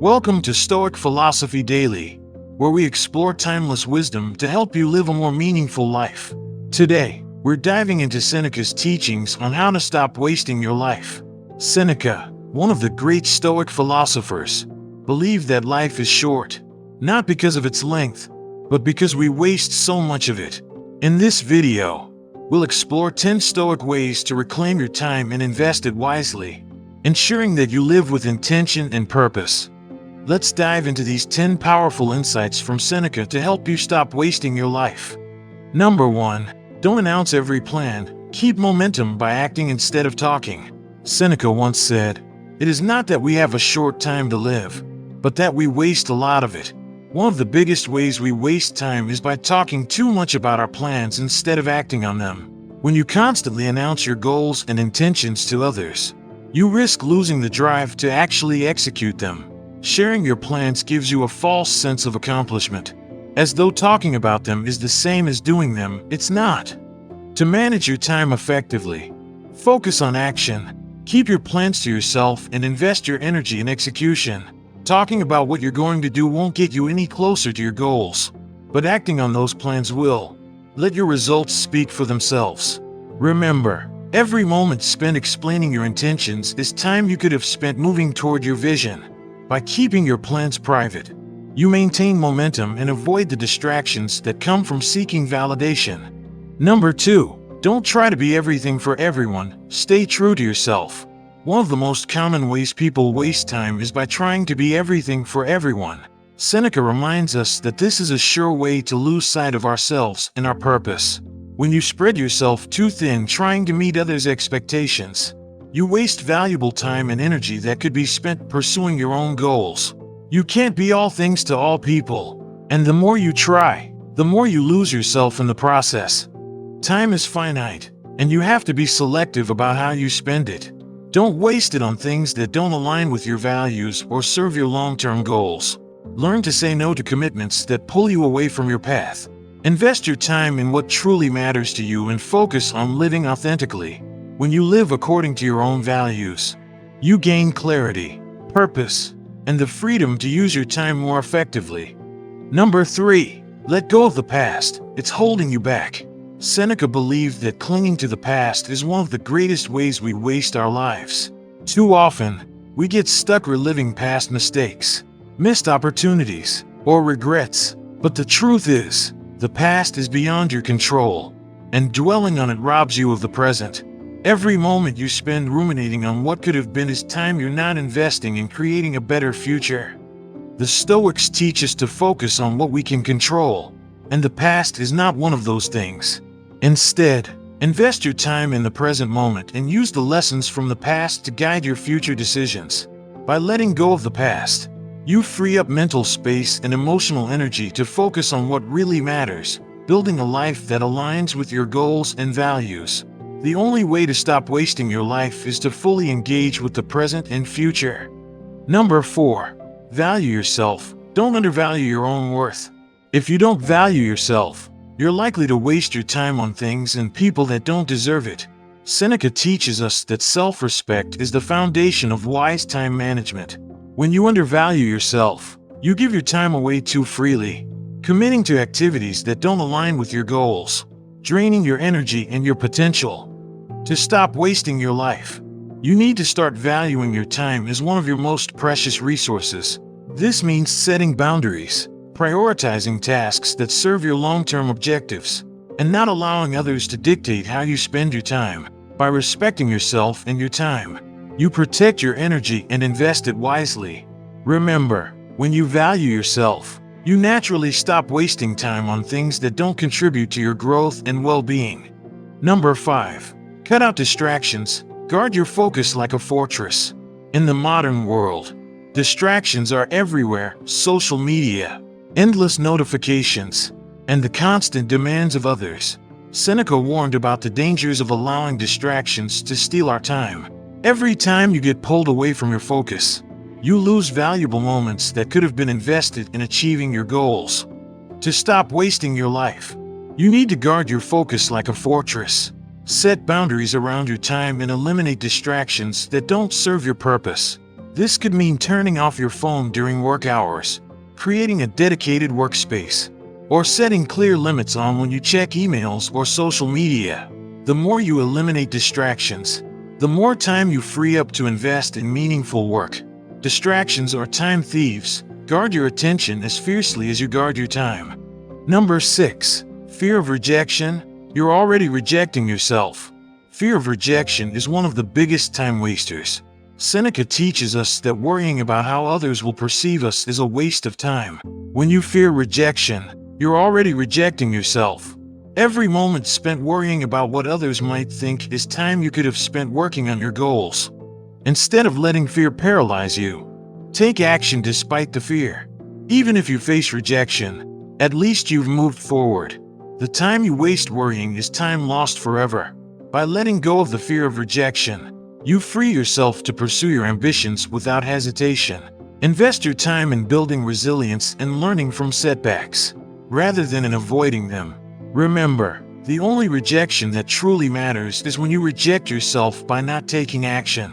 Welcome to Stoic Philosophy Daily, where we explore timeless wisdom to help you live a more meaningful life. Today, we're diving into Seneca's teachings on how to stop wasting your life. Seneca, one of the great Stoic philosophers, believed that life is short, not because of its length, but because we waste so much of it. In this video, we'll explore 10 Stoic ways to reclaim your time and invest it wisely, ensuring that you live with intention and purpose. Let's dive into these 10 powerful insights from Seneca to help you stop wasting your life. Number 1. Don't announce every plan. Keep momentum by acting instead of talking. Seneca once said, "It is not that we have a short time to live, but that we waste a lot of it." One of the biggest ways we waste time is by talking too much about our plans instead of acting on them. When you constantly announce your goals and intentions to others, you risk losing the drive to actually execute them. Sharing your plans gives you a false sense of accomplishment. As though talking about them is the same as doing them, it's not. To manage your time effectively, focus on action. Keep your plans to yourself and invest your energy in execution. Talking about what you're going to do won't get you any closer to your goals, but acting on those plans will. Let your results speak for themselves. Remember, every moment spent explaining your intentions is time you could have spent moving toward your vision. By keeping your plans private, you maintain momentum and avoid the distractions that come from seeking validation. Number 2. Don't try to be everything for everyone. Stay true to yourself. One of the most common ways people waste time is by trying to be everything for everyone. Seneca reminds us that this is a sure way to lose sight of ourselves and our purpose. When you spread yourself too thin trying to meet others' expectations, you waste valuable time and energy that could be spent pursuing your own goals. You can't be all things to all people, and the more you try, the more you lose yourself in the process. Time is finite, and you have to be selective about how you spend it. Don't waste it on things that don't align with your values or serve your long-term goals. Learn to say no to commitments that pull you away from your path. Invest your time in what truly matters to you and focus on living authentically. When you live according to your own values, you gain clarity, purpose, and the freedom to use your time more effectively. Number 3. Let go of the past. It's holding you back. Seneca believed that clinging to the past is one of the greatest ways we waste our lives. Too often, we get stuck reliving past mistakes, missed opportunities, or regrets. But the truth is, the past is beyond your control, and dwelling on it robs you of the present. Every moment you spend ruminating on what could have been is time you're not investing in creating a better future. The Stoics teach us to focus on what we can control, and the past is not one of those things. Instead, invest your time in the present moment and use the lessons from the past to guide your future decisions. By letting go of the past, you free up mental space and emotional energy to focus on what really matters, building a life that aligns with your goals and values. The only way to stop wasting your life is to fully engage with the present and future. Number 4. Value yourself. Don't undervalue your own worth. If you don't value yourself, you're likely to waste your time on things and people that don't deserve it. Seneca teaches us that self-respect is the foundation of wise time management. When you undervalue yourself, you give your time away too freely, committing to activities that don't align with your goals, draining your energy and your potential. To stop wasting your life, you need to start valuing your time as one of your most precious resources. This means setting boundaries, prioritizing tasks that serve your long-term objectives, and not allowing others to dictate how you spend your time. By respecting yourself and your time, you protect your energy and invest it wisely. Remember, when you value yourself, you naturally stop wasting time on things that don't contribute to your growth and well-being. Number 5. Cut out distractions. Guard your focus like a fortress. In the modern world, distractions are everywhere: social media, endless notifications, and the constant demands of others. Seneca warned about the dangers of allowing distractions to steal our time. Every time you get pulled away from your focus, you lose valuable moments that could have been invested in achieving your goals. To stop wasting your life, you need to guard your focus like a fortress. Set boundaries around your time and eliminate distractions that don't serve your purpose. This could mean turning off your phone during work hours, creating a dedicated workspace, or setting clear limits on when you check emails or social media. The more you eliminate distractions, the more time you free up to invest in meaningful work. Distractions are time thieves. Guard your attention as fiercely as you guard your time. Number 6. Fear of rejection. You're already rejecting yourself. Fear of rejection is one of the biggest time wasters. Seneca teaches us that worrying about how others will perceive us is a waste of time. When you fear rejection, you're already rejecting yourself. Every moment spent worrying about what others might think is time you could have spent working on your goals. Instead of letting fear paralyze you, take action despite the fear. Even if you face rejection, at least you've moved forward. The time you waste worrying is time lost forever. By letting go of the fear of rejection, you free yourself to pursue your ambitions without hesitation. Invest your time in building resilience and learning from setbacks, rather than in avoiding them. Remember, the only rejection that truly matters is when you reject yourself by not taking action.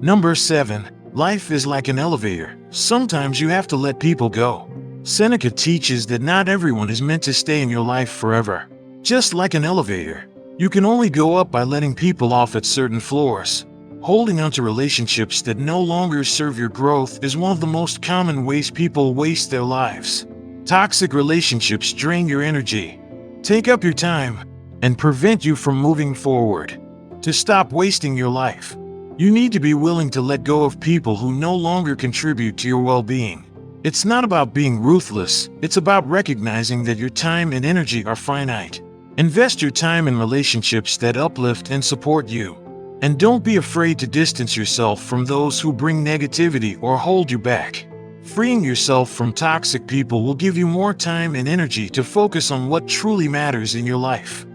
Number 7. Life is like an elevator. Sometimes you have to let people go. Seneca teaches that not everyone is meant to stay in your life forever. Just like an elevator, you can only go up by letting people off at certain floors. Holding onto relationships that no longer serve your growth is one of the most common ways people waste their lives. Toxic relationships drain your energy, take up your time, and prevent you from moving forward. To stop wasting your life, you need to be willing to let go of people who no longer contribute to your well-being. It's not about being ruthless, it's about recognizing that your time and energy are finite. Invest your time in relationships that uplift and support you. And don't be afraid to distance yourself from those who bring negativity or hold you back. Freeing yourself from toxic people will give you more time and energy to focus on what truly matters in your life.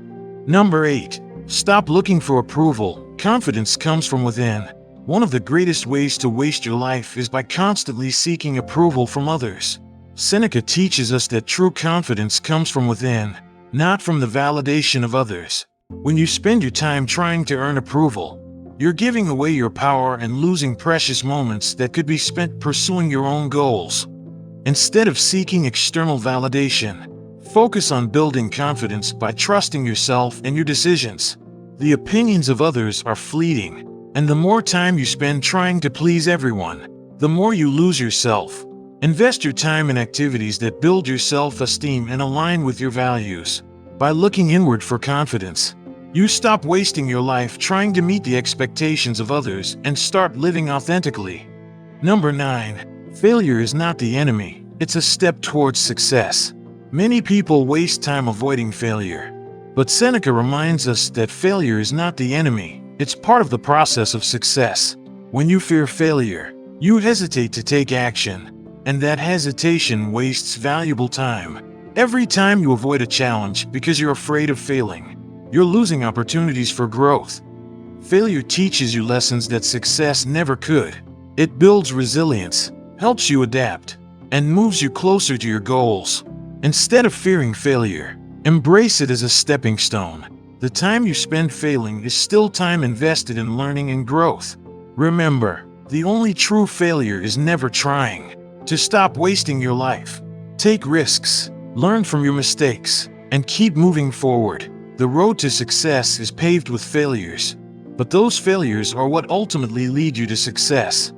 Number 8. Stop looking for approval. Confidence comes from within. One of the greatest ways to waste your life is by constantly seeking approval from others. Seneca teaches us that true confidence comes from within, not from the validation of others. When you spend your time trying to earn approval, you're giving away your power and losing precious moments that could be spent pursuing your own goals. Instead of seeking external validation, focus on building confidence by trusting yourself and your decisions. The opinions of others are fleeting, and the more time you spend trying to please everyone, the more you lose yourself. Invest your time in activities that build your self-esteem and align with your values. By looking inward for confidence, you stop wasting your life trying to meet the expectations of others and start living authentically. Number 9. Failure is not the enemy, it's a step towards success. Many people waste time avoiding failure, but Seneca reminds us that failure is not the enemy, it's part of the process of success. When you fear failure, you hesitate to take action, and that hesitation wastes valuable time. Every time you avoid a challenge because you're afraid of failing, you're losing opportunities for growth. Failure teaches you lessons that success never could. It builds resilience, helps you adapt, and moves you closer to your goals. Instead of fearing failure, embrace it as a stepping stone. The time you spend failing is still time invested in learning and growth. Remember, the only true failure is never trying. To stop wasting your life, take risks, learn from your mistakes, and keep moving forward. The road to success is paved with failures, but those failures are what ultimately lead you to success.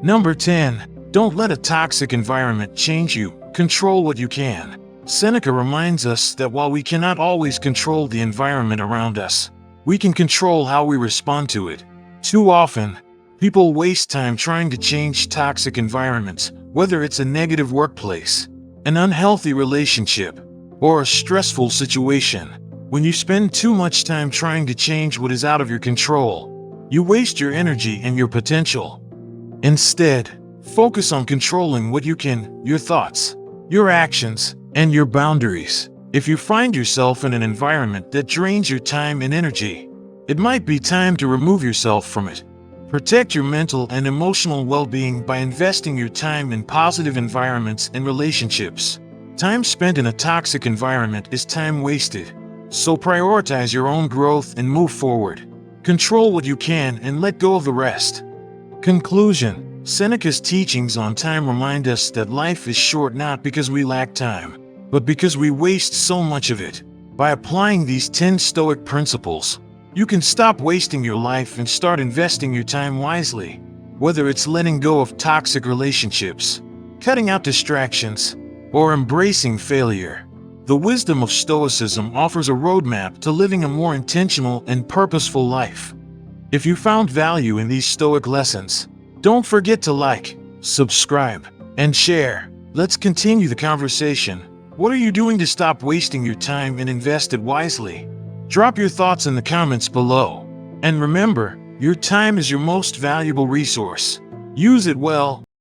Number 10. Don't let a toxic environment change you. Control what you can. Seneca reminds us that while we cannot always control the environment around us, we can control how we respond to it. Too often, people waste time trying to change toxic environments, whether it's a negative workplace, an unhealthy relationship, or a stressful situation. When you spend too much time trying to change what is out of your control, you waste your energy and your potential. Instead, focus on controlling what you can, your thoughts, your actions, and your boundaries. If you find yourself in an environment that drains your time and energy, it might be time to remove yourself from it. Protect your mental and emotional well-being by investing your time in positive environments and relationships. Time spent in a toxic environment is time wasted. So prioritize your own growth and move forward. Control what you can and let go of the rest. Conclusion. Seneca's teachings on time remind us that life is short not because we lack time, but because we waste so much of it. By applying these 10 Stoic principles, you can stop wasting your life and start investing your time wisely. Whether it's letting go of toxic relationships, cutting out distractions, or embracing failure, the wisdom of Stoicism offers a roadmap to living a more intentional and purposeful life. If you found value in these Stoic lessons, don't forget to like, subscribe, and share. Let's continue the conversation. What are you doing to stop wasting your time and invest it wisely? Drop your thoughts in the comments below. And remember, your time is your most valuable resource. Use it well.